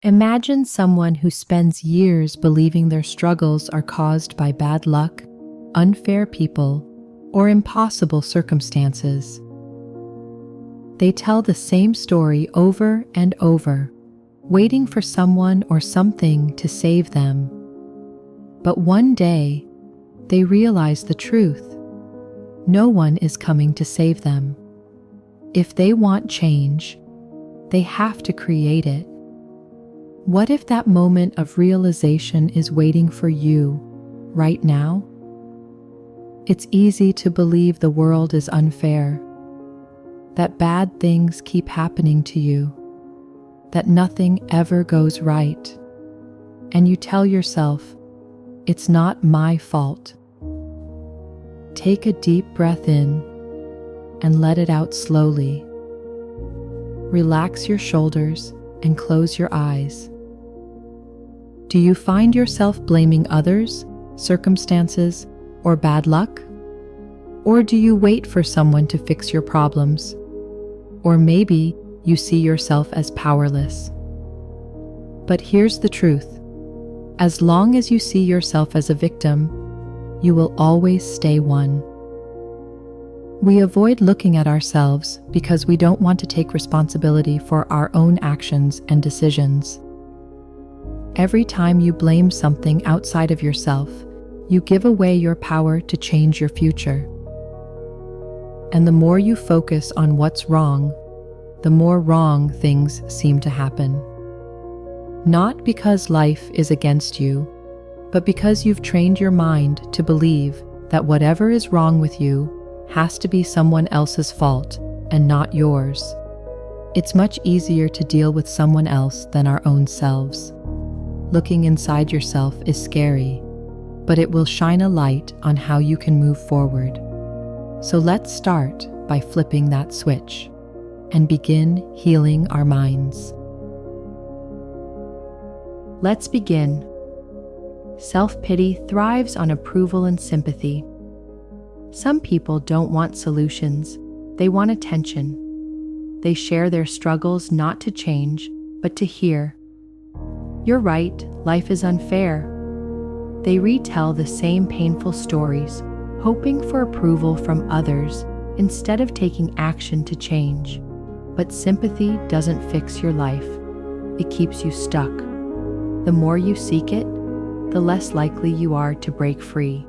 Imagine someone who spends years believing their struggles are caused by bad luck, unfair people, or impossible circumstances. They tell the same story over and over, waiting for someone or something to save them. But one day, they realize the truth. No one is coming to save them. If they want change, they have to create it. What if that moment of realization is waiting for you right now? It's easy to believe the world is unfair, that bad things keep happening to you, that nothing ever goes right, and you tell yourself, it's not my fault. Take a deep breath in and let it out slowly. Relax your shoulders and close your eyes. Do you find yourself blaming others, circumstances, or bad luck? Or do you wait for someone to fix your problems? Or maybe you see yourself as powerless. But here's the truth. As long as you see yourself as a victim, you will always stay one. We avoid looking at ourselves because we don't want to take responsibility for our own actions and decisions. Every time you blame something outside of yourself, you give away your power to change your future. And the more you focus on what's wrong, the more wrong things seem to happen. Not because life is against you, but because you've trained your mind to believe that whatever is wrong with you has to be someone else's fault and not yours. It's much easier to deal with someone else than our own selves. Looking inside yourself is scary, but it will shine a light on how you can move forward. So let's start by flipping that switch and begin healing our minds. Let's begin. Self-pity thrives on approval and sympathy. Some people don't want solutions, they want attention. They share their struggles not to change, but to hear. You're right, life is unfair. They retell the same painful stories, hoping for approval from others instead of taking action to change. But sympathy doesn't fix your life. It keeps you stuck. The more you seek it, the less likely you are to break free.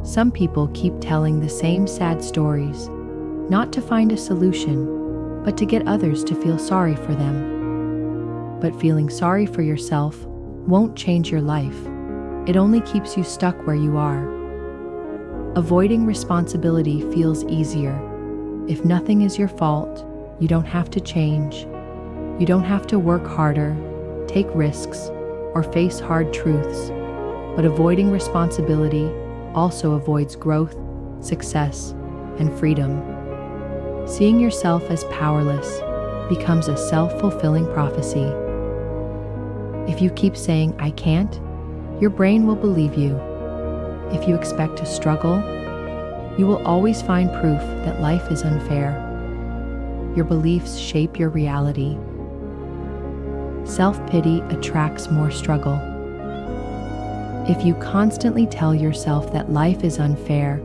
Some people keep telling the same sad stories, not to find a solution, but to get others to feel sorry for them. But feeling sorry for yourself won't change your life. It only keeps you stuck where you are. Avoiding responsibility feels easier. If nothing is your fault, you don't have to change. You don't have to work harder, take risks, or face hard truths. But avoiding responsibility also avoids growth, success, and freedom. Seeing yourself as powerless becomes a self-fulfilling prophecy. If you keep saying, "I can't," your brain will believe you. If you expect to struggle, you will always find proof that life is unfair. Your beliefs shape your reality. Self-pity attracts more struggle. If you constantly tell yourself that life is unfair,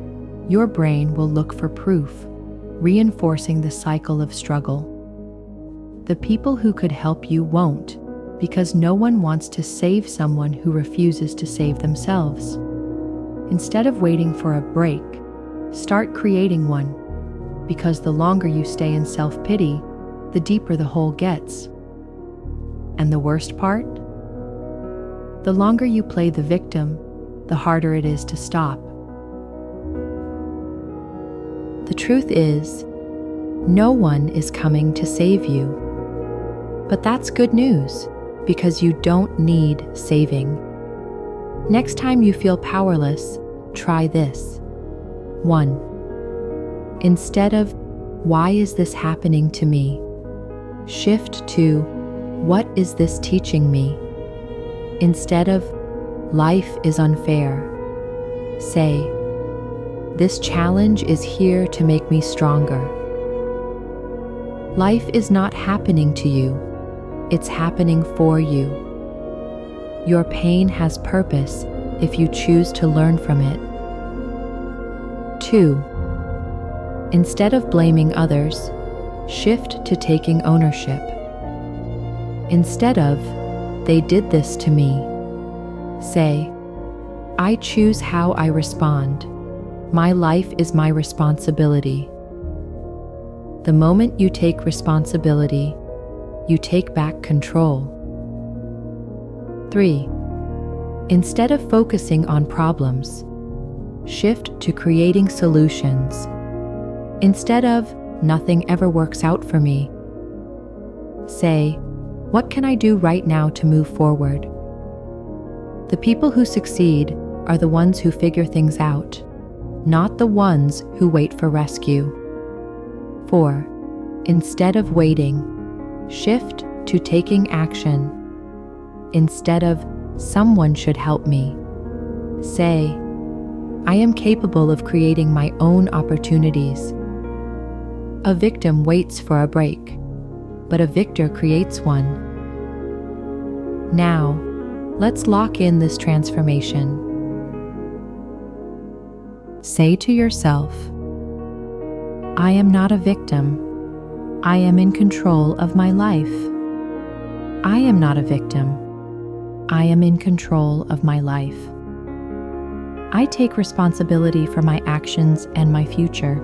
your brain will look for proof, reinforcing the cycle of struggle. The people who could help you won't, because no one wants to save someone who refuses to save themselves. Instead of waiting for a break, start creating one, because the longer you stay in self-pity, the deeper the hole gets. And the worst part? The longer you play the victim, the harder it is to stop. The truth is, no one is coming to save you. But that's good news, because you don't need saving. Next time you feel powerless, try this. 1. Instead of, "Why is this happening to me?" shift to, "What is this teaching me?" Instead of, "Life is unfair," say, "This challenge is here to make me stronger." Life is not happening to you. it's happening for you. Your pain has purpose if you choose to learn from it. 2. Instead of blaming others, shift to taking ownership. Instead of, "They did this to me," say, "I choose how I respond. My life is my responsibility." The moment you take responsibility, you take back control. 3. Instead of focusing on problems, shift to creating solutions. Instead of, "Nothing ever works out for me," say, "What can I do right now to move forward?" The people who succeed are the ones who figure things out, not the ones who wait for rescue. 4. Instead of waiting, shift to taking action. Instead of, "Someone should help me," say, "I am capable of creating my own opportunities." A victim waits for a break, but a victor creates one. Now, let's lock in this transformation. Say to yourself, "I am not a victim. I am in control of my life." I am not a victim. I am in control of my life. I take responsibility for my actions and my future.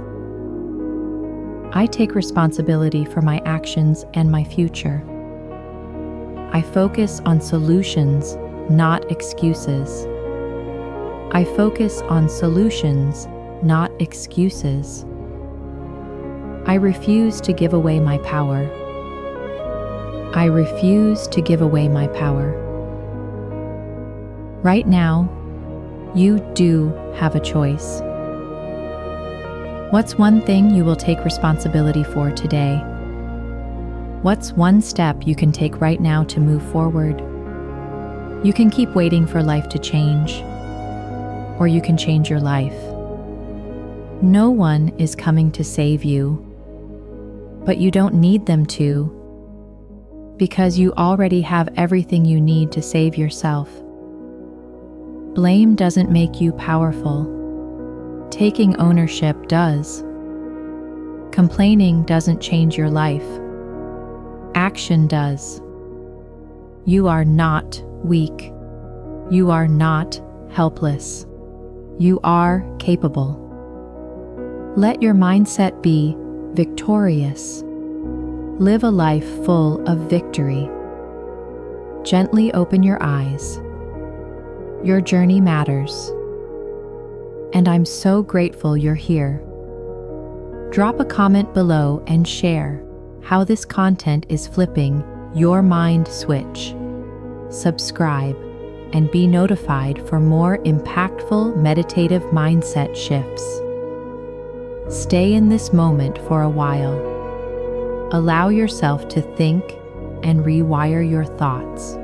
I take responsibility for my actions and my future. I focus on solutions, not excuses. I focus on solutions, not excuses. I refuse to give away my power. I refuse to give away my power. Right now, you do have a choice. What's one thing you will take responsibility for today? What's one step you can take right now to move forward? You can keep waiting for life to change, or you can change your life. No one is coming to save you, but you don't need them to, because you already have everything you need to save yourself. Blame doesn't make you powerful. Taking ownership does. Complaining doesn't change your life. Action does. You are not weak. You are not helpless. You are capable. Let your mindset be victorious. Live a life full of victory. Gently open your eyes. Your journey matters. And I'm so grateful you're here. Drop a comment below and share how this content is flipping your mind switch. Subscribe and be notified for more impactful meditative mindset shifts. Stay in this moment for a while. Allow yourself to think and rewire your thoughts.